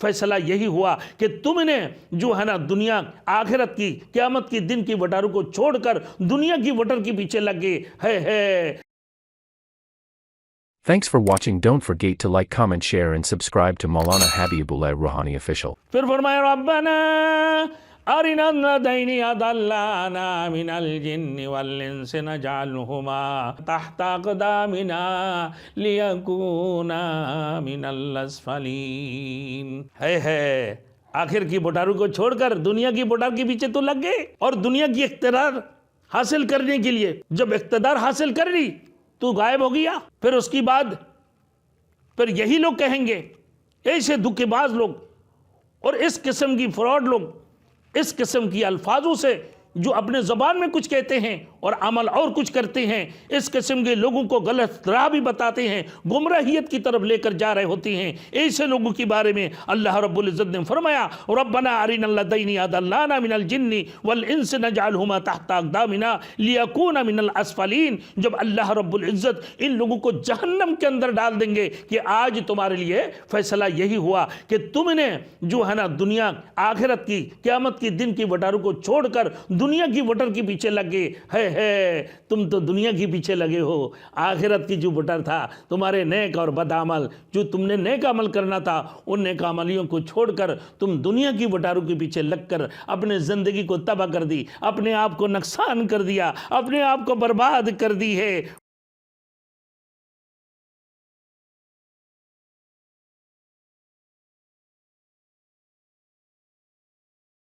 فیصلہ یہی ہوا کہ تم نے جو ہے نا دنیا آخرت کی قیامت کی دن کی وٹاروں کو چھوڑ کر دنیا کی وٹر کے پیچھے لگے ہے۔ Thanks for watching. Don't forget to like, comment, share and subscribe to Maulana Habibullah Ruhani Official. پھر فرمایا ربنا ارنا الذین اضلانا من الجن والانس نجعلهما تحت اقدامنا لیکونا من الاسفلین۔ ہے آخر کی بٹاروں کو چھوڑ کر دنیا کی بٹار کے پیچھے تو لگ گئے، اور دنیا کی اقتدار حاصل کرنے کے لیے جب اقتدار حاصل کر لی تو غائب ہو گیا۔ پھر اس کی بعد پھر یہی لوگ کہیں گے، ایسے دھوکے باز لوگ اور اس قسم کی فراڈ لوگ، اس قسم کی الفاظوں سے جو اپنے زبان میں کچھ کہتے ہیں اور عمل اور کچھ کرتے ہیں، اس قسم کے لوگوں کو غلط راہ بھی بتاتے ہیں، گمراہیت کی طرف لے کر جا رہے ہوتے ہیں۔ ایسے لوگوں کے بارے میں اللہ رب العزت نے فرمایا ربنا ارنا الذین اضلانا من الجن والانس نجعلهما تحت اقدامنا لیکونا من الاسفلین۔ جب اللہ رب العزت ان لوگوں کو جہنم کے اندر ڈال دیں گے کہ آج تمہارے لیے فیصلہ یہی ہوا کہ تم نے جو ہے نا دنیا آخرت کی قیامت کی دن کی وٹاروں کو چھوڑ کر دنیا کی وٹر کے پیچھے لگے ہے۔ تم تو دنیا کے پیچھے لگے ہو، آخرت کی جو وٹر تھا تمہارے نیک اور بد عمل، جو تم نے نیک عمل کرنا تھا ان نیک عملیوں کو چھوڑ کر تم دنیا کی وٹاروں کے پیچھے لگ کر اپنے زندگی کو تباہ کر دی، اپنے آپ کو نقصان کر دیا، اپنے آپ کو برباد کر دی ہے۔